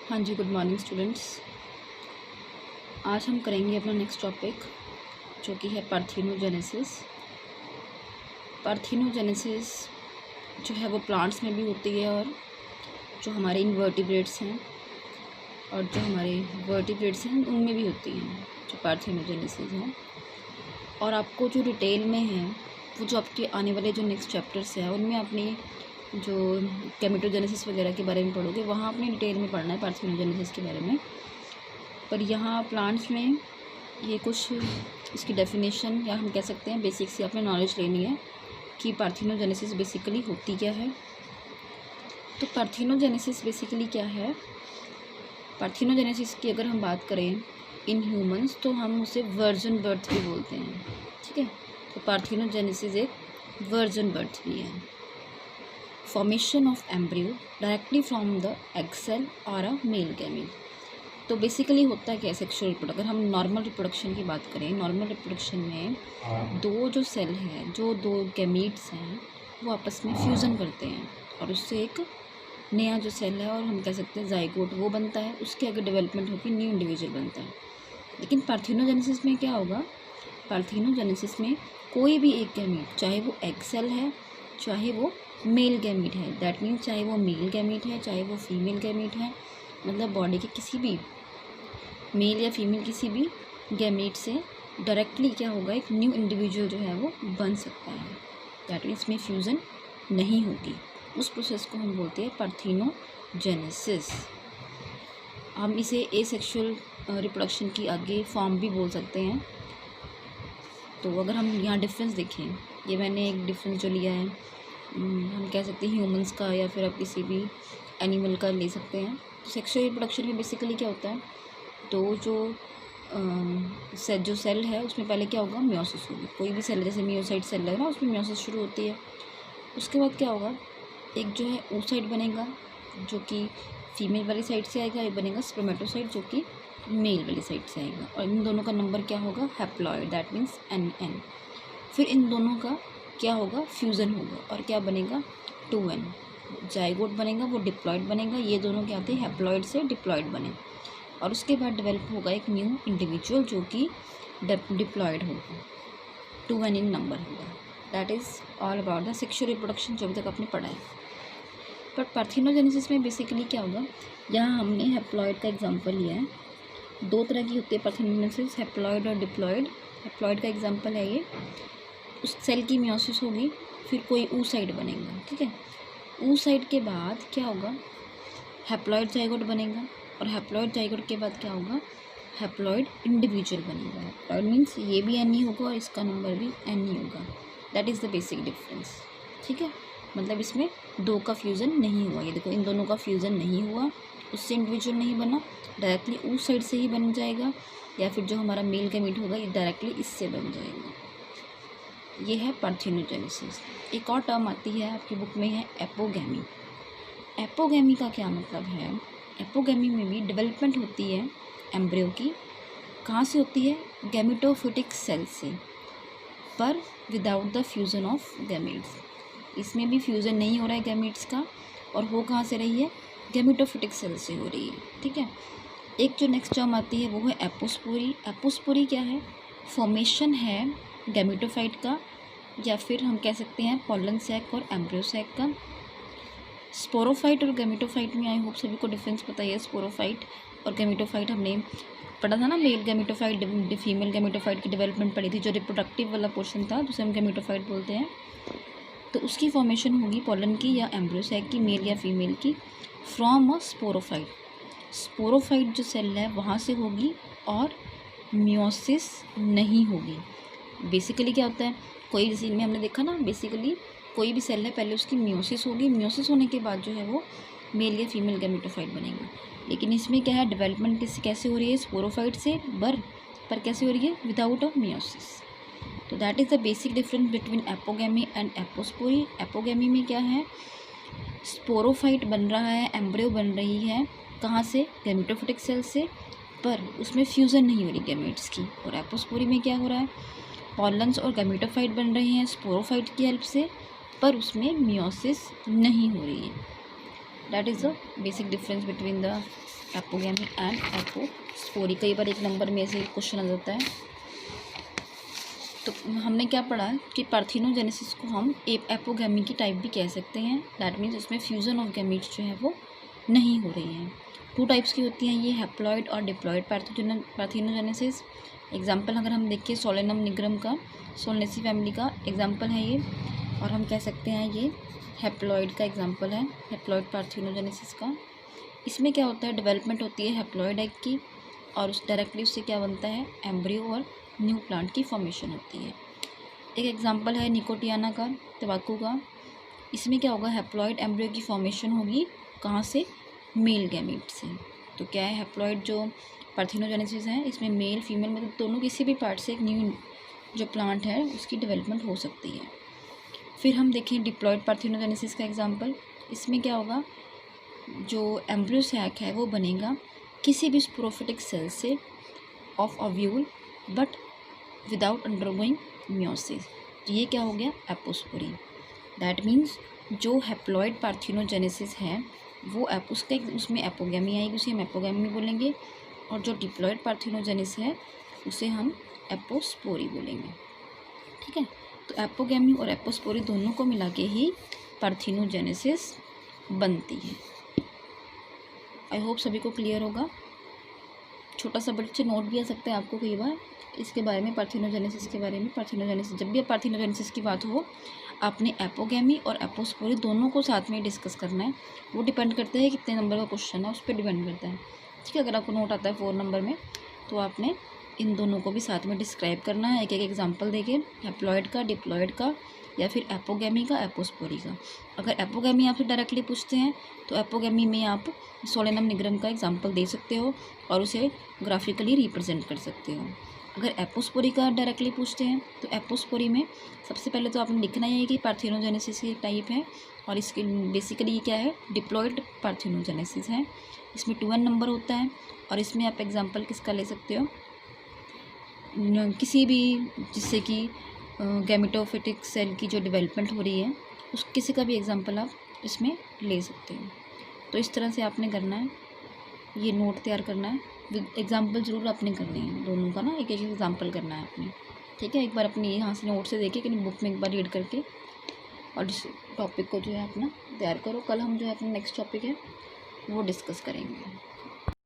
हाँ जी, good morning students. आज हम करेंगे अपना नेक्स्ट टॉपिक जो कि है पार्थेनोजेनेसिस। पार्थेनोजेनेसिस जो है वो प्लांट्स में भी होती है और जो हमारे इनवर्टिब्रेट्स हैं और जो हमारे वर्टिब्रेट्स हैं उनमें भी होती हैं जो पार्थेनोजेनेसिस हैं। और आपको जो डिटेल में है वो जो आपके आने वाले जो नेक्स्ट चैप्टर्स हैं उनमें अपनी जो गेमेटोजेनेसिस वगैरह के बारे में पढ़ोगे वहाँ आपने डिटेल में पढ़ना है पार्थेनोजेनेसिस के बारे में। पर यहाँ प्लांट्स में ये कुछ इसकी डेफिनेशन या हम कह सकते हैं बेसिक सी आपने नॉलेज लेनी है कि पार्थेनोजेनेसिस बेसिकली होती क्या है। तो पार्थेनोजेनेसिस बेसिकली क्या है? पार्थेनोजेनेसिस की अगर हम बात करें इन ह्यूमंस तो हम उसे वर्जन बर्थ भी बोलते हैं, ठीक है। तो पार्थेनोजेनेसिस एक वर्जन बर्थ भी है। Formation of embryo directly from the egg cell और अ मेल गैमेट। तो बेसिकली होता है क्या सेक्सुअल रिप्रोडक्शन। अगर हम नॉर्मल रिप्रोडक्शन की बात करें, नॉर्मल रिप्रोडक्शन में दो जो सेल हैं, जो दो गैमीट्स हैं वो आपस में फ्यूज़न करते हैं और उससे एक नया जो सेल है और हम कह सकते हैं जाइगोट वो बनता है। उसके आगे डेवलपमेंट होकर न्यू इंडिविजुअल बनता है। लेकिन पार्थेनोजेनेसिस में क्या होगा? पार्थेनोजेनेसिस में कोई भी एक गैमीट, चाहे वो एग सेल है चाहे वो मेल गैमीट है, दैट मीन्स चाहे वो मेल गैमीट है चाहे वो फीमेल गैमीट है, मतलब बॉडी के किसी भी मेल या फीमेल किसी भी गैमीट से डायरेक्टली क्या होगा, एक न्यू इंडिविजुअल जो है वो बन सकता है। दैट मीन्स में फ्यूज़न नहीं होगी। उस प्रोसेस को हम बोलते हैं पार्थेनोजेनेसिस। हम इसे एसेक्सुअल रिप्रोडक्शन की आगे फॉर्म भी बोल सकते हैं। तो अगर हम यहाँ डिफरेंस देखें, ये मैंने एक डिफरेंस जो लिया है हम कह सकते हैं ह्यूमंस का या फिर आप किसी भी एनिमल का ले सकते हैं। तो सेक्सुअल रिप्रोडक्शन में बेसिकली क्या होता है, तो जो सेल है उसमें पहले क्या होगा, मियोसिस होगी। कोई भी सेल जैसे मियोसाइट सेल है ना, उसमें मियोसिस शुरू होती है। उसके बाद क्या होगा, एक जो है oocyte बनेगा जो कि फीमेल वाली साइड से आएगा, एक बनेगा स्पर्मेटोसाइट जो कि मेल वाली साइड से आएगा। और इन दोनों का नंबर क्या होगा, हैप्लॉइड, दैट मीन्स NN। फिर इन दोनों का क्या होगा, फ्यूज़न होगा और क्या बनेगा, 2N जाइगोट बनेगा, वो डिप्लॉइड बनेगा। ये दोनों क्या आते हैं, हैप्लॉइड से डिप्लॉइड बने। और उसके बाद डेवलप होगा एक न्यू इंडिविजुअल जो कि डिप्लॉइड होगा, 2N इन नंबर होगा। That is all about the sexual reproduction जो अभी तक आपने पढ़ा है। बट पार्थेनोजेनेसिस में बेसिकली क्या होगा, यहाँ हमने हैप्लॉइड का एग्जांपल लिया है। दो तरह की होती है पार्थेनोजेनेसिस, हैप्लॉइड और डिप्लॉइड। हैप्लॉइड का एग्जांपल है ये, उस सेल की मियोसिस होगी, फिर कोई oocyte बनेगा, ठीक है। oocyte के बाद क्या होगा, हैप्लॉइड जाइगोट बनेगा और हैप्लॉइड जाइगोट के बाद क्या होगा, हैप्लॉइड इंडिविजुअल बनेगा। हैप्लॉइड मीन्स ये भी NE होगा और इसका नंबर भी NE होगा। That is the basic difference, ठीक है। मतलब इसमें दो का फ्यूज़न नहीं हुआ। ये देखो, इन दोनों का फ्यूज़न नहीं हुआ, उससे इंडिविजुअल नहीं बना, डायरेक्टली oocyte से ही बन जाएगा, या फिर जो हमारा मेल गैमीट होगा ये डायरेक्टली इससे बन जाएगा। ये है पार्थेनोजेनेसिस। एक और टर्म आती है आपकी बुक में है एपोगैमी। एपोगैमी का क्या मतलब है, एपोगैमी में भी डेवलपमेंट होती है एम्ब्रियो की। कहाँ से होती है, गैमेटोफिटिक सेल से, पर without the fusion of gametes. इसमें भी फ्यूज़न नहीं हो रहा है गैमेट्स का, और हो कहाँ से रही है, गैमेटोफिटिक सेल से हो रही है, ठीक है। एक जो नेक्स्ट टर्म आती है वो है एपोस्पोरी। एपोस्पोरी क्या है, फॉर्मेशन है गैमेटोफाइट का, या फिर हम कह सकते हैं पॉलन सैक और एम्ब्रियो सैक का। स्पोरोफाइट और गैमेटोफाइट में आई होप सभी को डिफरेंस पता ही है। स्पोरोफाइट और गैमेटोफाइट हमने पढ़ा था ना, मेल गैमेटोफाइट फीमेल गैमेटोफाइट की डेवलपमेंट पढ़ी थी, जो रिप्रोडक्टिव वाला पोर्शन था जिसे हम गैमेटोफाइट बोलते हैं। तो उसकी फॉर्मेशन होगी पॉलन की या एम्ब्रियो सैक की, मेल या फीमेल की, फ्रॉम अ स्पोरोफाइट। स्पोरोफाइट जो सेल है वहाँ से होगी और मियोसिस नहीं होगी। बेसिकली क्या होता है, कोई जैसे इनमें हमने देखा ना, बेसिकली कोई भी सेल है पहले उसकी मियोसिस होगी, मियोसिस होने के बाद जो है वो मेल या फीमेल गैमेटोफाइट बनेगा। लेकिन इसमें क्या है, डेवलपमेंट कैसे हो रही है, स्पोरोफाइट से पर कैसे हो रही है, विदाउट अ मियोसिस। तो that is the basic difference between apogamy and apospory. Apogamy में क्या है, स्पोरोफाइट बन रहा है, एम्ब्रियो बन रही है, कहाँ से, गैमेटोफिटिक सेल से, पर उसमें फ्यूज़न नहीं हो रही गैमेट्स की। और एपोस्पोरी में क्या हो रहा है, पॉलन्स और गैमेटोफाइट बन रहे हैं स्पोरोफाइट की हेल्प से, पर उसमें मियोसिस नहीं हो रही है। That is the basic difference between the apogamy and apospory. कई बार एक नंबर में ऐसे क्वेश्चन आ जाता है। तो हमने क्या पढ़ा कि पार्थिनोजेनेसिस को हम एपोगैमी की टाइप भी कह सकते हैं। दैट मीन्स उसमें फ्यूज़न ऑफ गैमीट्स जो है वो नहीं हो रही हैं। 2 टाइप्स की होती हैं ये, हैप्लॉइड और डिप्लॉइड पार्थिनोजेनेसिस। एग्जाम्पल अगर हम देखें सोलेनम निग्रम का, सोलनेसी फैमिली का एग्जाम्पल है ये, और हम कह सकते हैं ये हैप्लॉइड का एग्जाम्पल है, हैप्लॉइड पार्थिनोजेनेसिस का। इसमें क्या होता है, डेवलपमेंट होती है हैप्लॉइड एग की, और उस डायरेक्टली उससे क्या बनता है, एम्ब्रियो और न्यू प्लांट की फॉर्मेशन होती है। एक एग्जाम्पल है निकोटियाना का, तंबाकू का। इसमें क्या होगा, हैप्लॉइड एम्ब्रियो की फॉर्मेशन होगी, कहाँ से, मेल गैमीट से। तो क्या है, हैप्लॉइड जो पार्थिनोजेनेसिस है इसमें मेल फीमेल मतलब दोनों किसी भी पार्ट से एक न्यू जो प्लांट है उसकी डेवलपमेंट हो सकती है। फिर हम देखें डिप्लॉइड पार्थिनोजेनेसिस का एग्जांपल। इसमें क्या होगा, जो एम्ब्रियो सैक है वो बनेगा किसी भी स्पोरोफिटिक सेल से of ovule but without undergoing meiosis. तो ये क्या हो गया, एपोस्पोरी। दैट मीन्स जो हैप्लॉइड पार्थिनोजेनेसिस है वो उसमें एपोगैमी आएगी, उसे हम एपोगैमी बोलेंगे, और जो डिप्लॉइड पार्थिनोजेनेसिस है उसे हम एपोस्पोरी बोलेंगे। ठीक है, तो एपोगैमी और एपोस्पोरी दोनों को मिला के ही पार्थिनोजेनेसिस बनती है। आई होप सभी को क्लियर होगा। छोटा सा बच्चे नोट भी आ सकता है आपको कई बार इसके बारे में, पार्थिनोजेनेसिस के बारे में। पार्थिनोजेनेसिस, जब भी पार्थिनोजेनेसिस की बात हो आपने एपोगैमी और एपोस्पोरी दोनों को साथ में डिस्कस करना है। वो डिपेंड करता है कितने नंबर का क्वेश्चन है, उस पर डिपेंड करता है। ठीक है, अगर आपको नोट आता है 4 नंबर में तो आपने इन दोनों को भी साथ में डिस्क्राइब करना है, एक एक एग्जांपल देके, हैप्लॉइड का, डिप्लॉइड का, या फिर एपोगैमी का, एपोस्पोरी का। अगर एपोगैमी आपसे डायरेक्टली पूछते हैं तो एपोगैमी में आप सोलेनम निग्रम का एग्जांपल दे सकते हो और उसे ग्राफिकली रिप्रेजेंट कर सकते हो। अगर एपोस्पोरी का डायरेक्टली पूछते हैं तो एपोस्पोरी में सबसे पहले तो आपने लिखना ही है कि पार्थिनोजेनेसिस की टाइप है, और इसके बेसिकली ये क्या है, डिप्लॉइड पार्थिनोजेनेसिस है। इसमें 2n नंबर होता है, और इसमें आप एग्जांपल किसका ले सकते हो, किसी भी जिससे कि गैमेटोफिटिक सेल की जो डेवलपमेंट हो रही है उस किसी का भी एग्जांपल आप इसमें ले सकते हो। तो इस तरह से आपने करना है, ये नोट तैयार करना है, एग्जांपल ज़रूर आपने करने हैं दोनों का ना, एक एक एग्जांपल करना है आपने। ठीक है, एक बार अपनी यहाँ से नोट से देखे कि बुक में एक बार रीड करके, और इस टॉपिक को जो है अपना तैयार करो। कल हम जो है अपना नेक्स्ट टॉपिक है वो डिस्कस करेंगे।